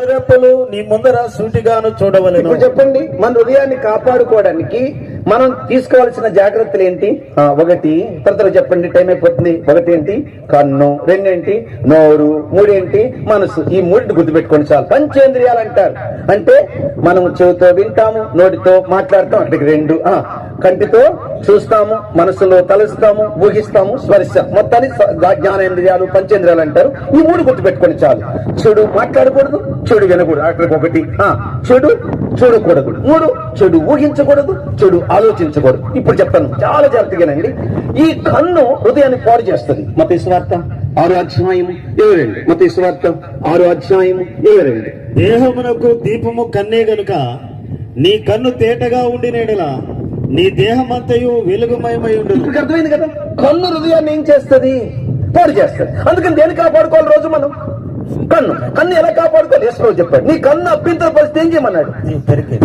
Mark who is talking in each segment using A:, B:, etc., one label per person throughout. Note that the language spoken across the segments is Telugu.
A: రెప్పలు నీ ముందర సూటిగాను చూడవలెను.
B: ఇప్పుడు చెప్పండి, మన హృదయాన్ని కాపాడుకోవడానికి మనం తీసుకోవాల్సిన జాగ్రత్తలు ఏంటి? ఒకటి, త్వరగా చెప్పండి, టైం అయిపోతుంది. ఒకటి ఏంటి? కన్ను. రెండేంటి? నోరు. మూడేంటి? మనసు. ఈ మూడింటి గుర్తుపెట్టుకోండి చాలు. పంచేంద్రియాలు అంటారు. అంటే మనం చెవితో వింటాము, నోటితో మాట్లాడతాం, అక్కడికి రెండు. కంటితో చూస్తాము, మనసులో తలుస్తాము, ఊహిస్తాము, స్పర్శ. మొత్తాన్ని జ్ఞానేంద్రియాలు, పంచేంద్రియాలు అంటారు. ఈ మూడు గుర్తుపెట్టుకోండి చాలు. చెడు మాట్లాడకూడదు, చెడు వినకూడదు. అక్కడికి ఒకటి. చెడు చూడకూడదు. మూడు, చెడు ఊహించకూడదు, చెడు ఆలోచించకూడదు. ఇప్పుడు చెప్తాను, చాలా జాగ్రత్తగానండి. ఈ కన్ను హృదయాన్ని పాడు చేస్తుంది. మత్తయి సువార్త 6వ అధ్యాయం 22. మత్తయి సువార్త 6వ అధ్యాయం 22.
A: దేహమునకు దీపము కన్నే గనుక నీ కన్ను తేటగా ఉండినేడలా నీ దేహమంతయు వెలుగుమయమై ఉండదు.
B: ఇప్పుడు అర్థమైంది కదా, కన్ను హృదయాన్ని ఏం చేస్తుంది? పాడు చేస్తుంది. అందుకని దేన్ని కాపాడుకోవాలి రోజు మనం? కన్ను. కన్ను ఎలా కాపాడుకోవాలి? యేసు చెప్పాడు. నీ కన్ను అభ్యంతర పరిస్థితి ఏం చేయమన్నాడు?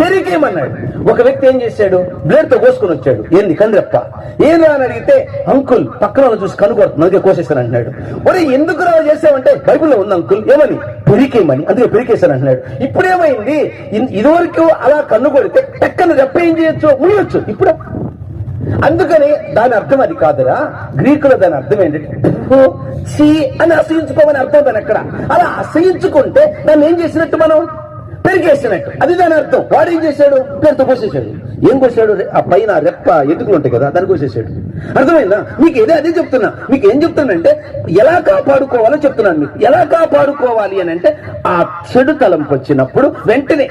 B: పెరిగేయమన్నాడు. ఒక వ్యక్తి ఏం చేశాడు? బ్లేడ్ తో కోసుకుని వచ్చాడు. ఏంది? కందిరెప్ప. ఏం రా అని అడిగితే, అంకుల్ పక్కన చూసి కన్ను కొడుతుంది, అందుకే కోసేస్తాను అంటున్నాడు. ఒరే ఎందుకు రా చేసావంటే, బైబుల్లో ఉంది అంకుల్. ఏమని? పెరికేయమని, అందుకే పెరికేశాను అంటున్నాడు. ఇప్పుడేమైంది? ఇదివరకు అలా కన్ను కొడితే టక్కన రెప్ప ఏం చేయొచ్చు? మునియొచ్చు. ఇప్పుడు అందుకని దాని అర్థం అది కాదురా. గ్రీకులో దాని అర్థం ఏంటంటే అని అసహించుకోమని అర్థం. దాని అక్కడ అలా అసహించుకుంటే దాన్ని ఏం చేసినట్టు? మనం పెరిగేసినట్టు. అది దాని అర్థం. వాడు ఏం చేశాడు? పేరుతో కోసేసాడు. ఏం కోసాడు? ఆ పైన రెప్ప ఎదుగులు ఉంటాయి కదా, దాన్ని కోసేసాడు. అర్థమైందా? మీకు అదే చెప్తున్నా. మీకు ఏం చెప్తున్నానంటే ఎలా కాపాడుకోవాలో చెప్తున్నాను మీకు. ఎలా కాపాడుకోవాలి అని అంటే, ఆ చెడు తలంపు వచ్చినప్పుడు వెంటనే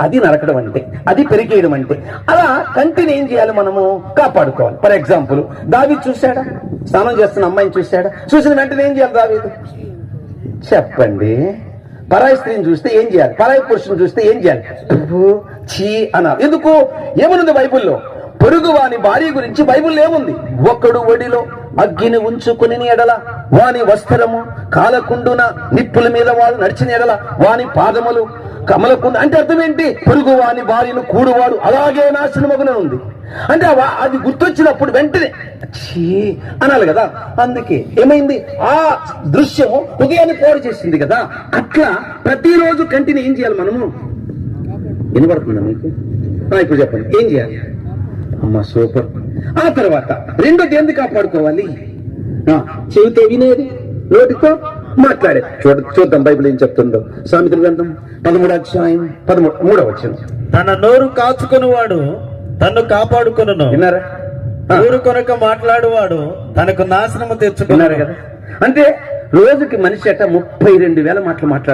B: అది నరకడం అంటే, అది పెరిగేయడం అంటే. అలా కంటిని ఏం చేయాలి? మనము కాపాడుకోవాలి. ఫర్ ఎగ్జాంపుల్, దావీదు చూశాడా? స్నానం చేస్తున్న అమ్మాయిని చూశాడా? చూసిన వెంటనే ఏం చేయాలి దావీదు? చెప్పండి. పరాయి స్త్రీని చూస్తే ఏం చేయాలి? పరాయి పురుషుని చూస్తే ఏం చేయాలి? చీ అన్నారు. ఎందుకు? ఏమనుంది బైబుల్లో? పొరుగు వాని భార్య గురించి బైబుల్లో ఏముంది? ఒకడు ఒడిలో అగ్గిని ఉంచుకుని ఎడల వాని వస్త్రము కాలకుండున, నిప్పుల మీద వాడు నడిచిన ఎడల వాని పాదములు కమలకుండు. అంటే అర్థం ఏంటి? పొరుగు వాని భార్యను కూడువాడు అలాగే నాశనమగున ఉంది. అంటే అది గుర్తొచ్చినప్పుడు వెంటనే చీ అనాలి కదా. అందుకే ఏమైంది? ఆ దృశ్యము హృదయాన్ని పాడు చేసింది కదా. అట్లా ప్రతిరోజు కంటిని ఏం చేయాలి మనము? వినబడుతుందా మీకు? ఇప్పుడు చెప్పండి, ఏం చేయాలి? అమ్మా సూపర్. ఆ తర్వాత రెండోది ఎందుకు కాపాడుకోవాలి? చెవితో వినేది, నోటితో మాట్లాడేది. చూద్దాం బైబిల్ ఏం చెప్తుందో. సామెతల గ్రంథం 13వ అధ్యాయం 13వ వచనం.
A: తన నోరు కాచుకుని వాడు తన్ను కాపాడుకొనును.
B: విన్నారా?
A: నోరు కొనక మాట్లాడువాడు తనకు నాశనము తెచ్చుకున్నారు
B: కదా. అంటే రోజుకి మనిషి 32,000 మాటలు మాట్లాడు.